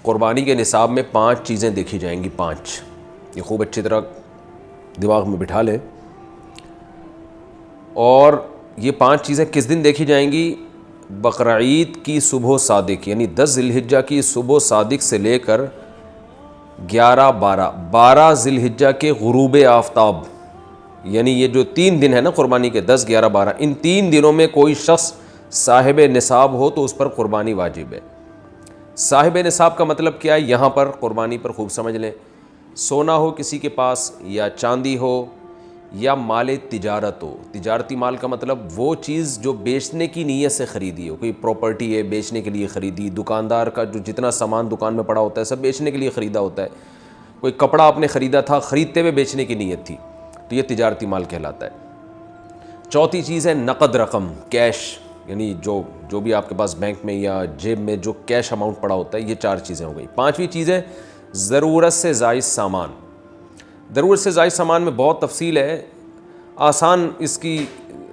قربانی کے نصاب میں 5 چیزیں دیکھی جائیں گی. 5 یہ خوب اچھی طرح دماغ میں بٹھا لیں. اور یہ 5 چیزیں کس دن دیکھی جائیں گی؟ بقرعید کی صبح صادق یعنی 10 ذی الحجہ کی صبح صادق سے لے کر 12 ذی الحجہ کے غروب آفتاب، یعنی یہ جو 3 دن ہے نا قربانی کے، 10 11 12، ان 3 دنوں میں کوئی شخص صاحب نصاب ہو تو اس پر قربانی واجب ہے. صاحب نصاب کا مطلب کیا ہے؟ یہاں پر قربانی پر خوب سمجھ لیں. سونا ہو کسی کے پاس، یا چاندی ہو، یا مال تجارت ہو. تجارتی مال کا مطلب وہ چیز جو بیچنے کی نیت سے خریدی ہو. کوئی پراپرٹی ہے بیچنے کے لیے خریدی، دکاندار کا جو جتنا سامان دکان میں پڑا ہوتا ہے سب بیچنے کے لیے خریدا ہوتا ہے. کوئی کپڑا آپ نے خریدا تھا، خریدتے ہوئے بیچنے کی نیت تھی، تو یہ تجارتی مال کہلاتا ہے. چوتھی چیز ہے نقد رقم، کیش، یعنی جو بھی آپ کے پاس بینک میں یا جیب میں جو کیش اماؤنٹ پڑا ہوتا ہے. یہ 4 چیزیں ہو گئی. 5ویں چیز ہے ضرورت سے زائد سامان. ضرورت سے زائد سامان میں بہت تفصیل ہے. آسان اس کی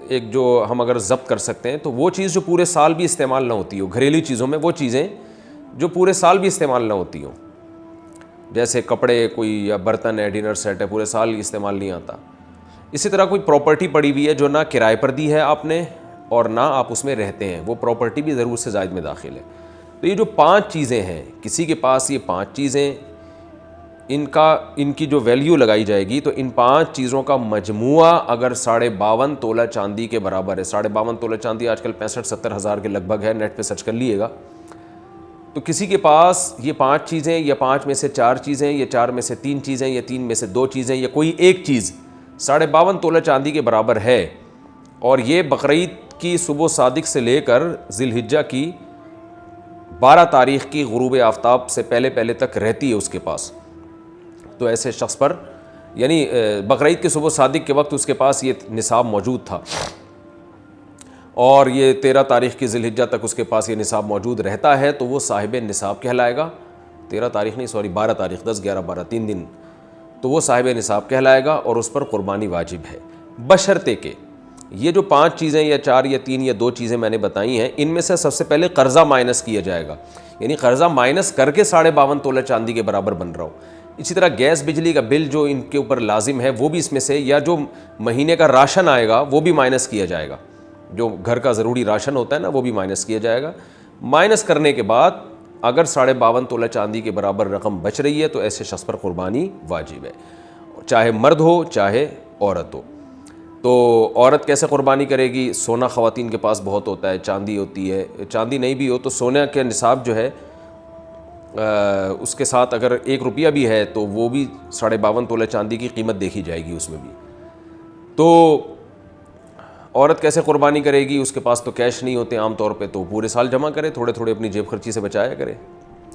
ایک جو ہم اگر ضبط کر سکتے ہیں تو وہ چیز جو پورے سال بھی استعمال نہ ہوتی ہو. گھریلو چیزوں میں وہ چیزیں جو پورے سال بھی استعمال نہ ہوتی ہوں، جیسے کپڑے کوئی یا برتن ہے، ڈنر سیٹ ہے، پورے سال استعمال نہیں آتا. اسی طرح کوئی پراپرٹی پڑی ہوئی ہے جو نہ کرائے پر دی ہے آپ نے اور نہ آپ اس میں رہتے ہیں، وہ پراپرٹی بھی ضرورت سے زائد میں داخل ہے. تو یہ جو 5 چیزیں ہیں، کسی کے پاس یہ 5 چیزیں، ان کی جو ویلیو لگائی جائے گی تو ان 5 چیزوں کا مجموعہ اگر 52.5 تولہ چاندی کے برابر ہے. 52.5 تولہ چاندی آج کل 65-70 ہزار کے لگ بھگ ہے، نیٹ پہ سرچ کر لیے گا. تو کسی کے پاس یہ 5 چیزیں، یا 5 میں سے 4 چیزیں، یا 4 میں سے 3 چیزیں، یا 3 میں سے 2 چیزیں، یا کوئی ایک چیز 52.5 تولہ چاندی کے برابر ہے، اور یہ بقرعید کی صبح صادق سے لے کر ذی الحجہ کی 12 تاریخ کی غروب آفتاب سے پہلے تک رہتی ہے اس کے پاس، تو ایسے شخص پر، یعنی بقرعید کے صبح صادق کے وقت اس کے پاس یہ نصاب موجود تھا، اور یہ 13 تاریخ کی ذی الحجہ تک اس کے پاس یہ نصاب موجود رہتا ہے، تو وہ صاحب نصاب کہلائے گا. 13 تاریخ نہیں، 12 تاریخ، 10 11 12 3 دن، تو وہ صاحب نصاب کہلائے گا اور اس پر قربانی واجب ہے. بشرطے کہ یہ جو 5 چیزیں یا 4 یا 3 یا 2 چیزیں میں نے بتائی ہیں، ان میں سے سب سے پہلے قرضہ مائنس کیا جائے گا، یعنی قرضہ مائنس کر کے 52.5 تولہ چاندی کے برابر بن رہا ہو. اسی طرح گیس بجلی کا بل جو ان کے اوپر لازم ہے وہ بھی اس میں سے، یا جو مہینے کا راشن آئے گا وہ بھی مائنس کیا جائے گا. جو گھر کا ضروری راشن ہوتا ہے نا وہ بھی مائنس کیا جائے گا. مائنس کرنے کے بعد اگر 52.5 تولہ چاندی کے برابر رقم بچ رہی ہے تو ایسے شخص پر قربانی واجب ہے، چاہے مرد ہو چاہے عورت ہو. تو عورت کیسے قربانی کرے گی؟ سونا خواتین کے پاس بہت ہوتا ہے، چاندی ہوتی ہے، چاندی نہیں بھی ہو تو سونے کے نصاب جو ہے اس کے ساتھ اگر 1 روپیہ بھی ہے تو وہ بھی 52.5 تولہ چاندی کی قیمت دیکھی جائے گی اس میں بھی. تو عورت کیسے قربانی کرے گی؟ اس کے پاس تو کیش نہیں ہوتے عام طور پہ، تو پورے سال جمع کرے، تھوڑے تھوڑے اپنی جیب خرچی سے بچایا کرے،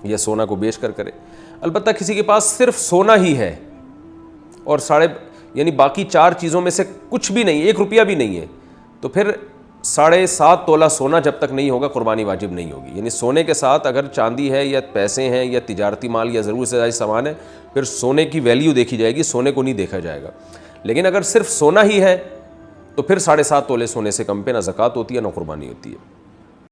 یا سونا کو بیچ کر کرے. البتہ کسی کے پاس صرف سونا ہی ہے اور یعنی باقی 4 چیزوں میں سے کچھ بھی نہیں، 1 روپیہ بھی نہیں ہے، تو پھر 7.5 تولہ سونا جب تک نہیں ہوگا قربانی واجب نہیں ہوگی. یعنی سونے کے ساتھ اگر چاندی ہے یا پیسے ہیں یا تجارتی مال یا ضرورت سے زائد سامان ہے، پھر سونے کی ویلیو دیکھی جائے گی، سونے کو نہیں دیکھا جائے گا. لیکن اگر صرف سونا ہی ہے تو پھر 7.5 تولے سونے سے کم پہ نہ زکوٰۃ ہوتی ہے نہ قربانی ہوتی ہے.